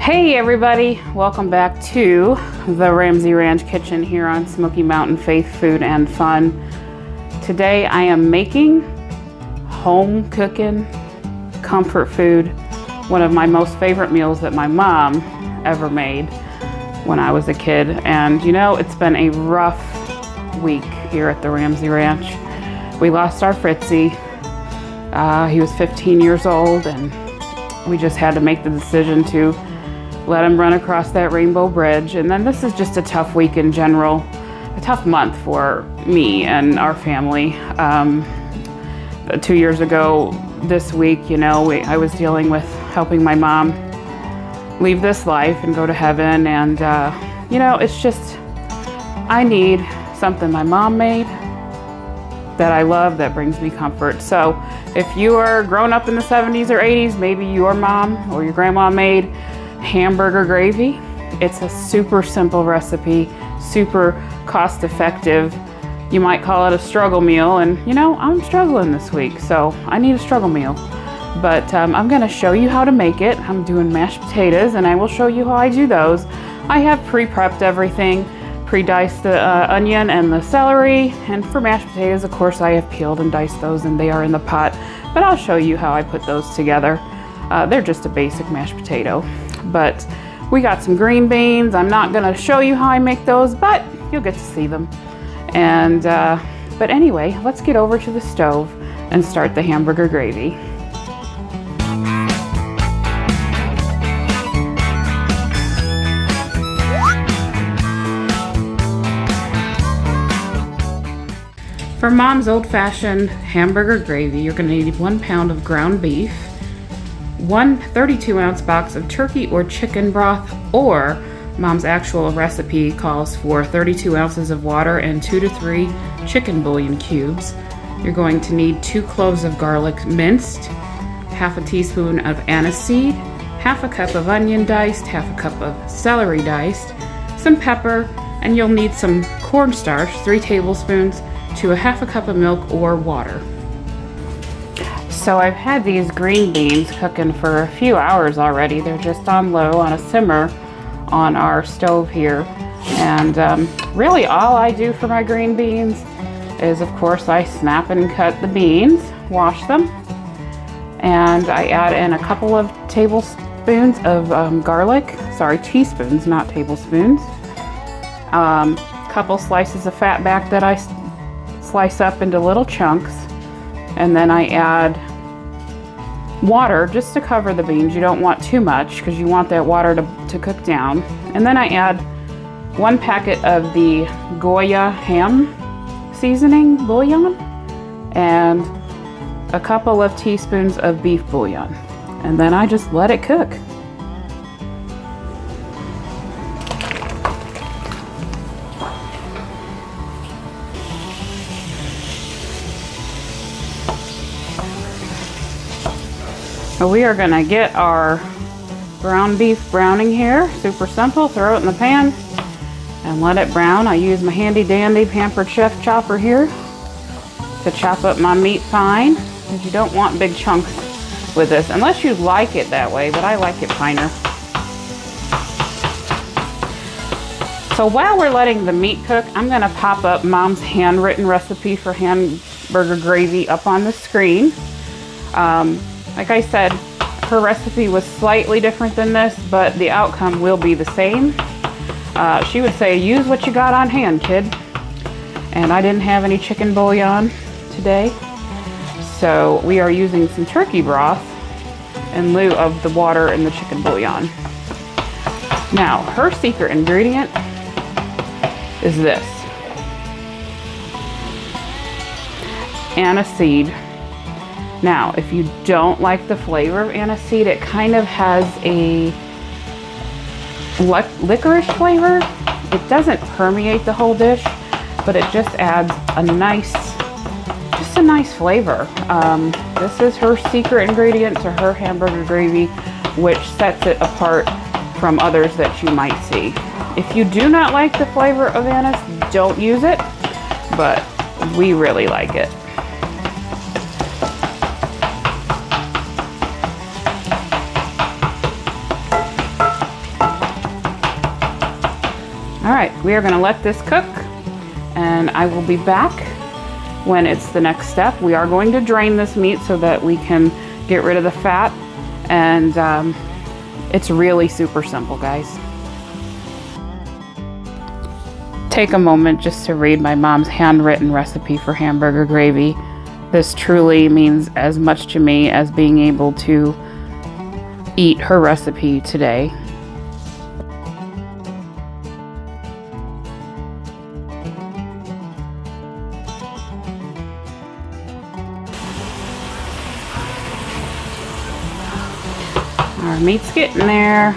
Hey everybody, welcome back to the Ramsey Ranch Kitchen here on Smoky Mountain Faith Food and Fun. Today I am making home cooking comfort food, one of my most favorite meals that my mom ever made when I was a kid. And you know, it's been a rough week here at the Ramsey Ranch. We lost our Fritzy. He was 15 years old and we just had to make the decision to let him run across that rainbow bridge. And then this is just a tough week in general, a tough month for me and our family. 2 years ago this week, you know, I was dealing with helping my mom leave this life and go to heaven. And, you know, it's just, I need something my mom made that I love, that brings me comfort. So if you are grown up in the 70s or 80s, maybe your mom or your grandma made hamburger gravy. It's a super simple recipe, super cost effective. You might call it a struggle meal, and you know, I'm struggling this week, so I need a struggle meal. But I'm gonna show you how to make it. I'm doing mashed potatoes and I will show you how I do those. I have pre-prepped everything, pre-diced the onion and the celery, and for mashed potatoes, of course, I have peeled and diced those and they are in the pot, but I'll show you how I put those together. They're just a basic mashed potato. But we got some green beans. I'm not gonna show you how I make those, but you'll get to see them. And but anyway, let's get over to the stove and start the hamburger gravy. For Mom's old-fashioned hamburger gravy, you're gonna need 1 pound of ground beef, one 32-ounce box of turkey or chicken broth, or Mom's actual recipe calls for 32 ounces of water and 2 to 3 chicken bouillon cubes. You're going to need 2 cloves of garlic minced, half a teaspoon of anise seed, half a cup of onion diced, half a cup of celery diced, some pepper, and you'll need some cornstarch, 3 tablespoons, to a half a cup of milk or water. So I've had these green beans cooking for a few hours already. They're just on low on a simmer on our stove here. And really all I do for my green beans is, of course, I snap and cut the beans, wash them, and I add in a couple of tablespoons of garlic. Sorry, teaspoons, not tablespoons. Couple slices of fat back that I slice up into little chunks. And then I add water just to cover the beans. You don't want too much because you want that water to cook down. And then I add 1 packet of the Goya ham seasoning bouillon and a couple of teaspoons of beef bouillon. And then I just let it cook. So we are gonna get our ground beef browning here. Super simple, throw it in the pan and let it brown. I use my handy dandy Pampered Chef chopper here to chop up my meat fine, because you don't want big chunks with this, unless you like it that way, but I like it finer. So while we're letting the meat cook, I'm gonna pop up Mom's handwritten recipe for hamburger gravy up on the screen. Like I said, her recipe was slightly different than this, but the outcome will be the same. She would say, use what you got on hand, kid. And I didn't have any chicken bouillon today, so we are using some turkey broth in lieu of the water in the chicken bouillon. Now, her secret ingredient is this: anise seed. Now, if you don't like the flavor of anise seed, it kind of has a licorice flavor. It doesn't permeate the whole dish, but it just adds a nice flavor. This is her secret ingredient to her hamburger gravy, which sets it apart from others that you might see. If you do not like the flavor of anise, don't use it, but we really like it. All right, we are gonna let this cook, and I will be back when it's the next step. We are going to drain this meat so that we can get rid of the fat, and it's really super simple, guys. Take a moment just to read my mom's handwritten recipe for hamburger gravy. This truly means as much to me as being able to eat her recipe today. Our meat's getting there.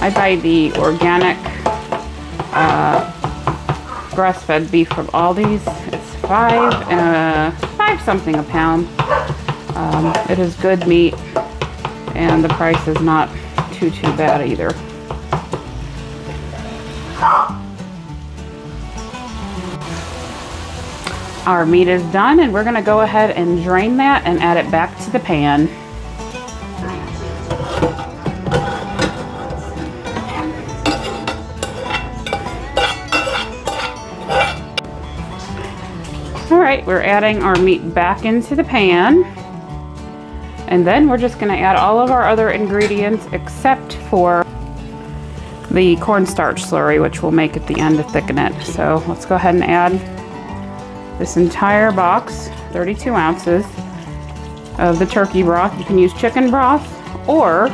I buy the organic grass-fed beef from Aldi's. It's $5 something a pound. It is good meat, and the price is not too bad either. Our meat is done, and we're going to go ahead and drain that and add it back to the pan. Alright, we're adding our meat back into the pan, and then we're just going to add all of our other ingredients except for the cornstarch slurry, which we'll make at the end to thicken it. So let's go ahead and add this entire box, 32 ounces of the turkey broth. You can use chicken broth, or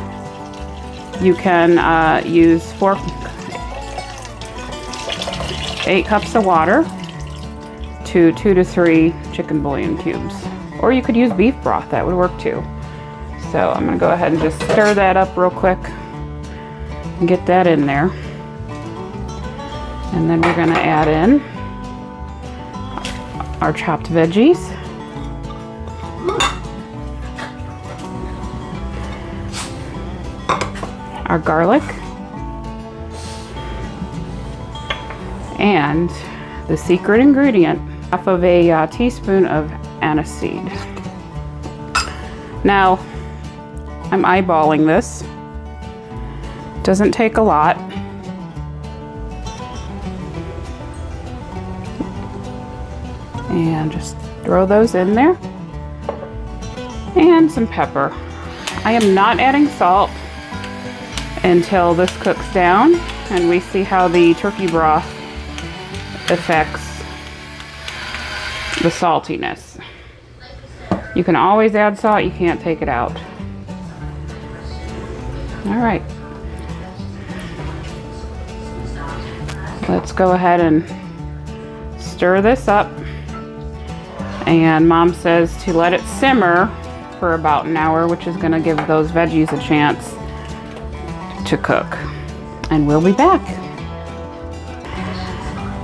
you can use 8 cups of water to 2 to 3 chicken bouillon cubes. Or you could use beef broth, that would work too. So I'm gonna go ahead and just stir that up real quick and get that in there. And then we're gonna add in our chopped veggies. Our garlic. And the secret ingredient, half of a teaspoon of anise seed. Now, I'm eyeballing this. Doesn't take a lot. And just throw those in there. And some pepper. I am not adding salt until this cooks down and we see how the turkey broth affects the saltiness. You can always add salt, you can't take it out. All right. Let's go ahead and stir this up. And Mom says to let it simmer for about an hour, which is gonna give those veggies a chance to cook. And we'll be back.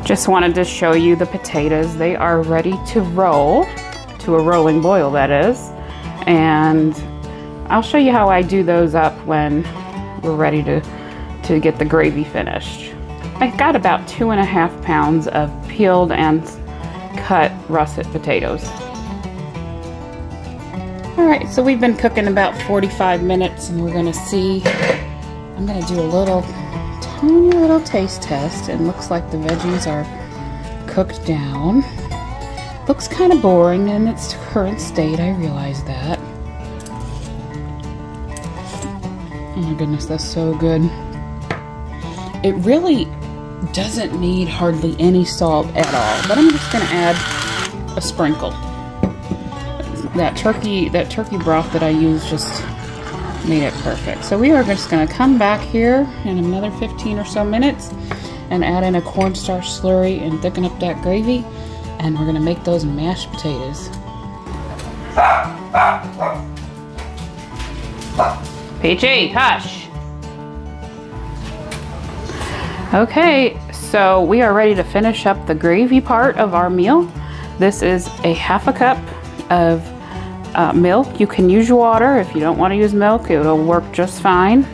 Just wanted to show you the potatoes. They are ready to roll, to a rolling boil that is. And I'll show you how I do those up when we're ready to get the gravy finished. I got about 2.5 pounds of peeled and cut russet potatoes. All right, so we've been cooking about 45 minutes and we're gonna see, I'm gonna do a tiny little taste test. It looks like the veggies are cooked down. Looks kind of boring in its current state, I realize that. Oh my goodness, that's so good. It really doesn't need hardly any salt at all, but I'm just gonna add a sprinkle. That turkey broth that I used just made it perfect. So we are just gonna come back here in another 15 or so minutes and add in a cornstarch slurry and thicken up that gravy, and we're gonna make those mashed potatoes. Peachy, hush! Okay, so we are ready to finish up the gravy part of our meal. This is a 1/2 cup of milk. You can use water if you don't want to use milk. It'll work just fine.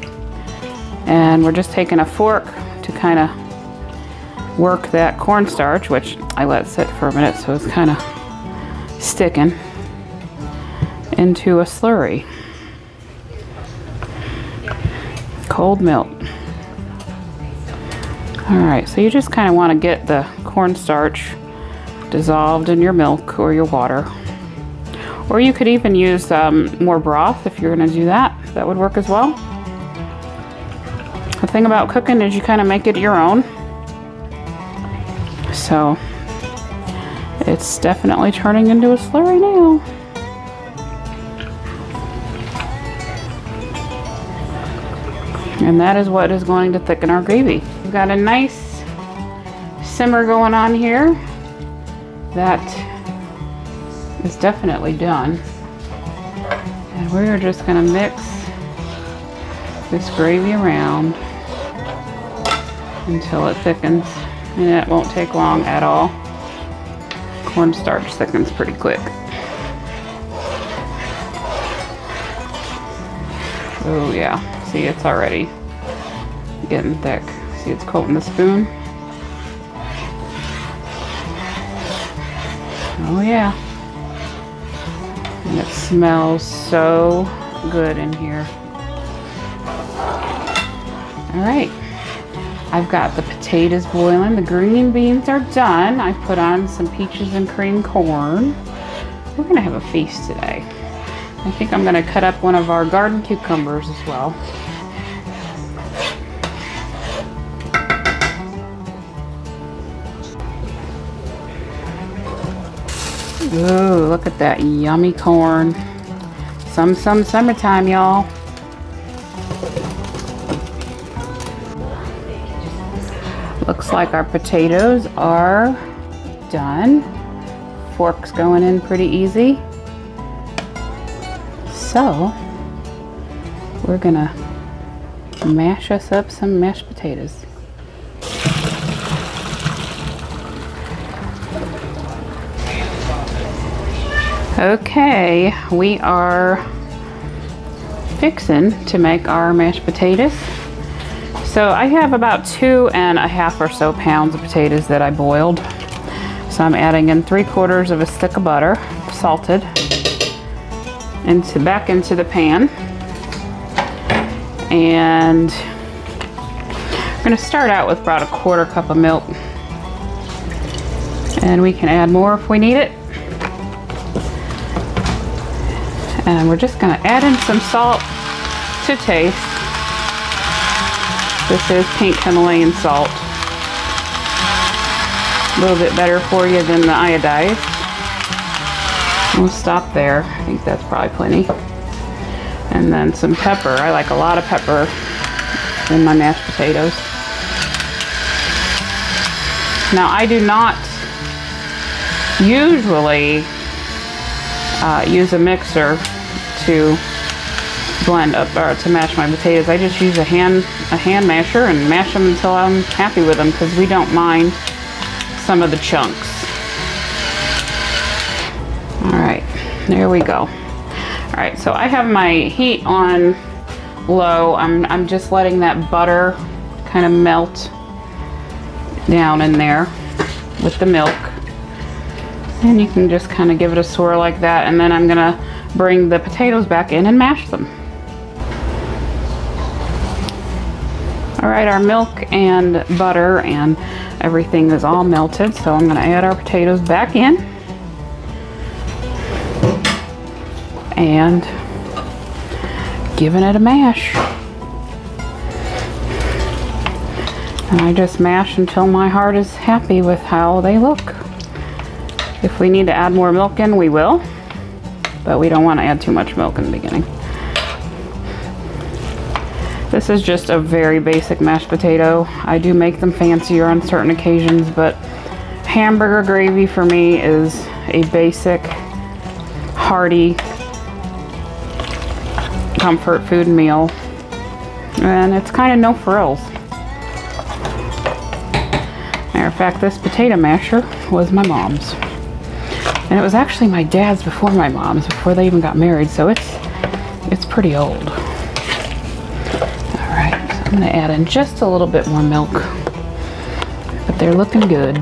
And we're just taking a fork to kind of work that cornstarch, which I let sit for a minute so it's kind of sticking, into a slurry. cold milk. Alright, so you just kind of want to get the cornstarch dissolved in your milk or your water. Or you could even use more broth if you're going to do that. That would work as well. The thing about cooking is you kind of make it your own. So it's definitely turning into a slurry now. And that is what is going to thicken our gravy. We've got a nice simmer going on here. That is definitely done. And we're just going to mix this gravy around until it thickens. And it won't take long at all. Cornstarch thickens pretty quick. Oh yeah, see, it's already getting thick. See, it's coating the spoon. Oh yeah. And it smells so good in here. Alright. I've got the potatoes boiling. The green beans are done. I've put on some peaches and cream corn. We're gonna have a feast today. I think I'm gonna cut up one of our garden cucumbers as well. Ooh, look at that yummy corn. Some summertime, y'all. Looks like our potatoes are done. Fork's going in pretty easy. So, we're gonna mash us up some mashed potatoes. Okay, we are fixing to make our mashed potatoes. So I have about 2.5 or so pounds of potatoes that I boiled. So I'm adding in 3/4 of a stick of butter, salted, back into the pan. And I'm going to start out with about 1/4 cup of milk. And we can add more if we need it. And we're just going to add in some salt to taste. This is pink Himalayan salt. A little bit better for you than the iodized. We'll stop there. I think that's probably plenty. And then some pepper. I like a lot of pepper in my mashed potatoes. Now I do not usually use a mixer to blend up or to mash my potatoes. I just use a hand masher and mash them until I'm happy with them, because we don't mind some of the chunks. Alright, there we go. Alright, so I have my heat on low. I'm just letting that butter kind of melt down in there with the milk. And you can just kind of give it a swirl like that, and then I'm gonna bring the potatoes back in and mash them. Alright, our milk and butter and everything is all melted, so I'm gonna add our potatoes back in. And giving it a mash. And I just mash until my heart is happy with how they look. If we need to add more milk in, we will, but we don't want to add too much milk in the beginning. This is just a very basic mashed potato. I do make them fancier on certain occasions, but hamburger gravy for me is a basic, hearty, comfort food meal, and it's kind of no frills. Matter of fact, this potato masher was my mom's. And it was actually my dad's before my mom's, before they even got married, so it's pretty old. Alright, so I'm going to add in just a little bit more milk. But they're looking good.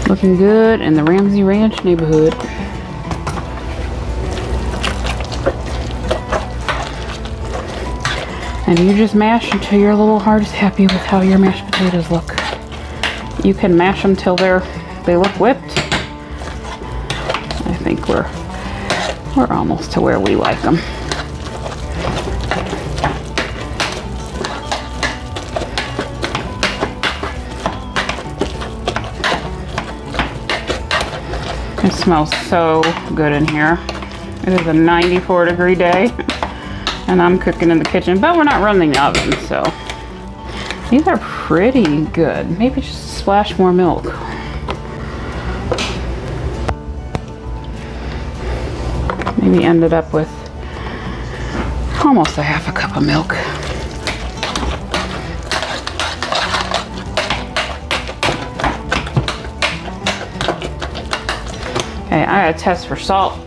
Looking good in the Ramsey Ranch neighborhood. And you just mash until your little heart is happy with how your mashed potatoes look. You can mash them till they look whipped. I think we're almost to where we like them. It smells so good in here. It is a 94-degree day. And I'm cooking in the kitchen, but we're not running the oven, so. These are pretty good. Maybe just a splash more milk. Maybe ended up with almost a half a cup of milk. Okay, I gotta test for salt.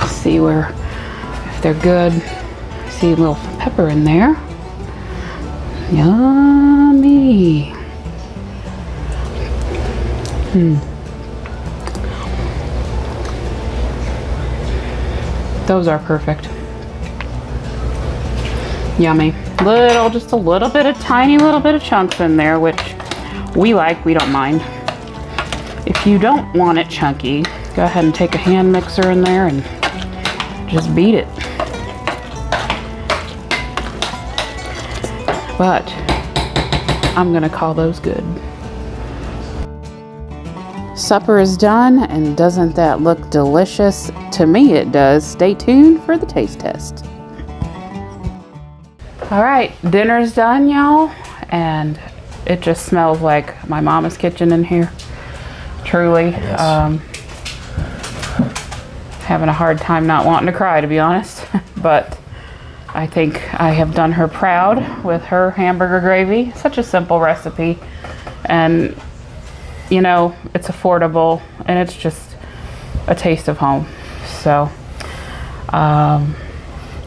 See where, if they're good. I see a little pepper in there. Yummy. Those are perfect. Yummy. Just a little bit of tiny little bit of chunks in there, which we like, we don't mind. If you don't want it chunky, go ahead and take a hand mixer in there and just beat it. But I'm gonna call those good. Supper is done, and doesn't that look delicious? To me it does. Stay tuned for the taste test. All right, dinner's done, y'all, and it just smells like my mama's kitchen in here. Truly. Yes. Having a hard time not wanting to cry, to be honest, but I think I have done her proud with her hamburger gravy. Such a simple recipe, and you know, it's affordable, and it's just a taste of home. So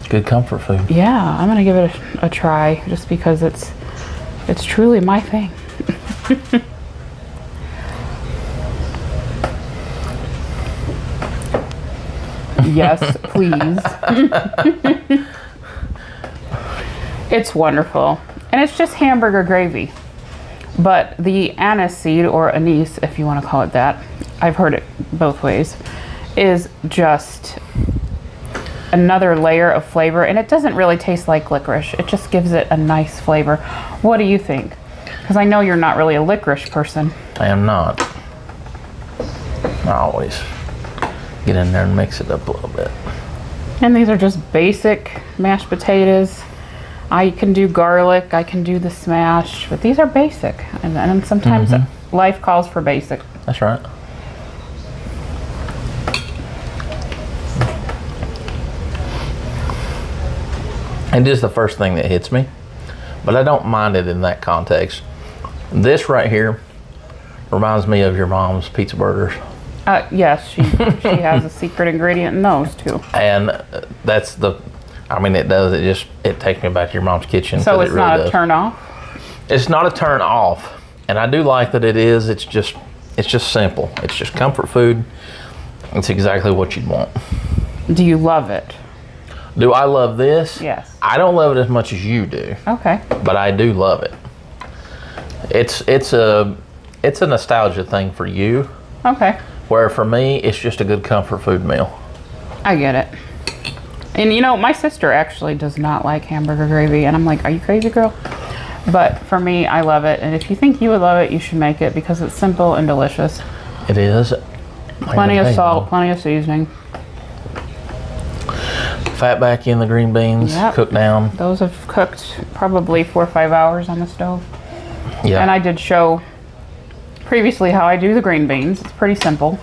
good comfort food. Yeah, I'm gonna give it a try, just because it's truly my thing. Yes, please. It's wonderful, and it's just hamburger gravy. But the anise seed, or anise if you want to call it that, I've heard it both ways, is just another layer of flavor, and it doesn't really taste like licorice. It just gives it a nice flavor. What do you think? Because I know you're not really a licorice person. I am not. I always get in there and mix it up a little bit. And these are just basic mashed potatoes. I can do garlic, I can do the smash, but these are basic. And sometimes life calls for basic. That's right. It is the first thing that hits me, but I don't mind it in that context. This right here reminds me of your mom's pizza burgers. Yes, she has a secret ingredient in those too. And that's the, I mean, it does. It takes me back to your mom's kitchen. So it's not a turn off? It's not a turn off, and I do like that it is. It's just simple. It's just comfort food. It's exactly what you'd want. Do you love it? Do I love this? Yes. I don't love it as much as you do. Okay. But I do love it. It's a nostalgia thing for you. Okay. Where for me, it's just a good comfort food meal. I get it. And you know, my sister actually does not like hamburger gravy, and I'm like, are you crazy, girl? But for me, I love it, and if you think you would love it, you should make it, because it's simple and delicious. It is. Plenty of salt, plenty of seasoning. Fat back in the green beans, cooked down. Those have cooked probably 4 or 5 hours on the stove. Yeah. And I did show previously how I do the green beans. It's pretty simple.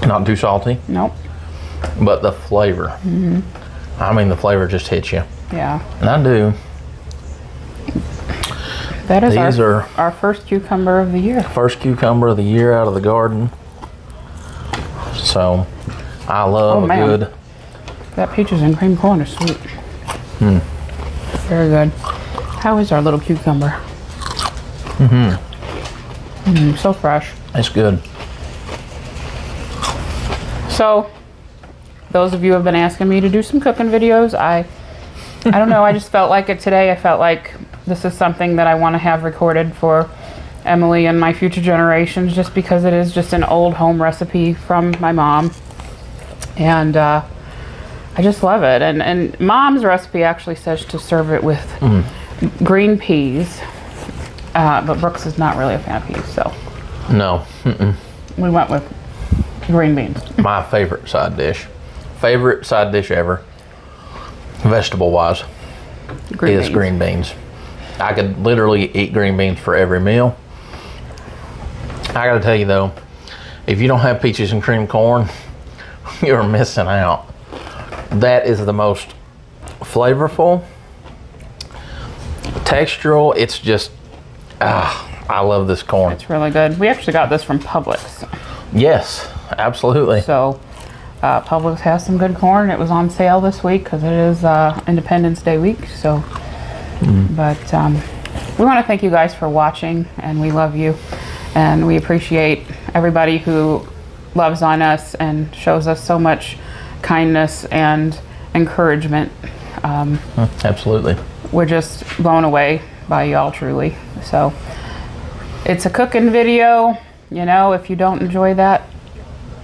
Not too salty. Nope. But the flavor. I mean, the flavor just hits you. Yeah. And I do. That is our first cucumber of the year. First cucumber of the year out of the garden. So, I love a good. That peaches and cream corn is sweet. Very good. How is our little cucumber? So fresh. It's good. So, those of you who have been asking me to do some cooking videos, I don't know, I just felt like it today. I felt like this is something that I want to have recorded for Emily and my future generations, just because it is just an old home recipe from my mom. And I just love it. And Mom's recipe actually says to serve it with green peas. But Brooks is not really a fan of peas, so. No. We went with green beans. My favorite side dish. Favorite side dish ever, vegetable-wise, is green beans. I could literally eat green beans for every meal. I gotta tell you though, if you don't have peaches and cream corn, you're missing out. That is the most flavorful, textural. It's just, I love this corn. It's really good. We actually got this from Publix. Yes, absolutely. So Publix has some good corn. It was on sale this week because it is Independence Day week. So, but we want to thank you guys for watching, and we love you, and we appreciate everybody who loves on us and shows us so much kindness and encouragement. Absolutely. We're just blown away by y'all, truly. So it's a cooking video. You know, if you don't enjoy that,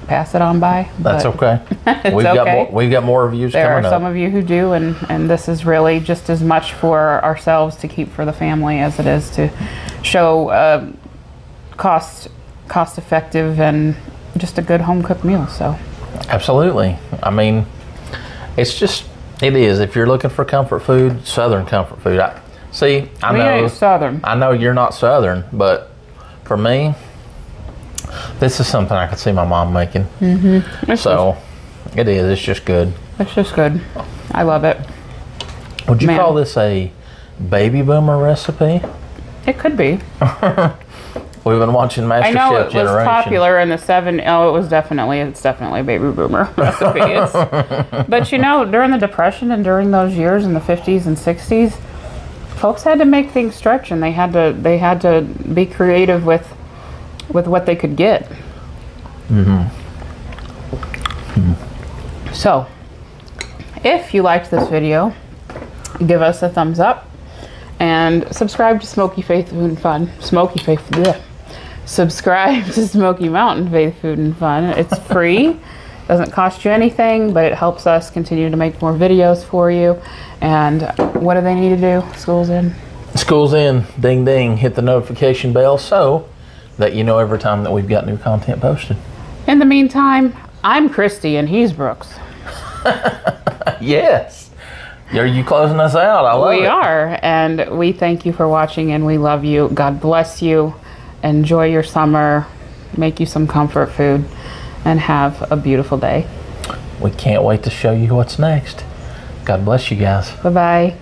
pass it on by. That's okay. We've got more reviews coming up. There are some up. of you who do, and this is really just as much for ourselves to keep for the family as it is to show cost effective and just a good home cooked meal. So absolutely. I mean, it is. If you're looking for comfort food, Southern comfort food. I know Southern. I know you're not Southern, but for me, this is something I could see my mom making. So it is. It's just good. It's just good. I love it. Would you call this a baby boomer recipe? It could be. We've been watching MasterChef Generation. I know it was popular in the it's definitely a baby boomer recipe. But you know, during the Depression and during those years in the 50s and 60s, folks had to make things stretch, and they had to be creative with what they could get. So, if you liked this video, give us a thumbs up and subscribe to Smoky Faith Food and Fun. Subscribe to Smoky Mountain Faith Food and Fun. It's free. Doesn't cost you anything, but it helps us continue to make more videos for you. And what do they need to do? School's in. School's in. Ding ding. Hit the notification bell so that you know every time that we've got new content posted. In the meantime, I'm Christy and he's Brooks. Yes. Are you closing us out? I love it. We are, and we thank you for watching, and we love you. God bless you. Enjoy your summer. Make you some comfort food, and have a beautiful day. We can't wait to show you what's next. God bless you guys. Bye-bye.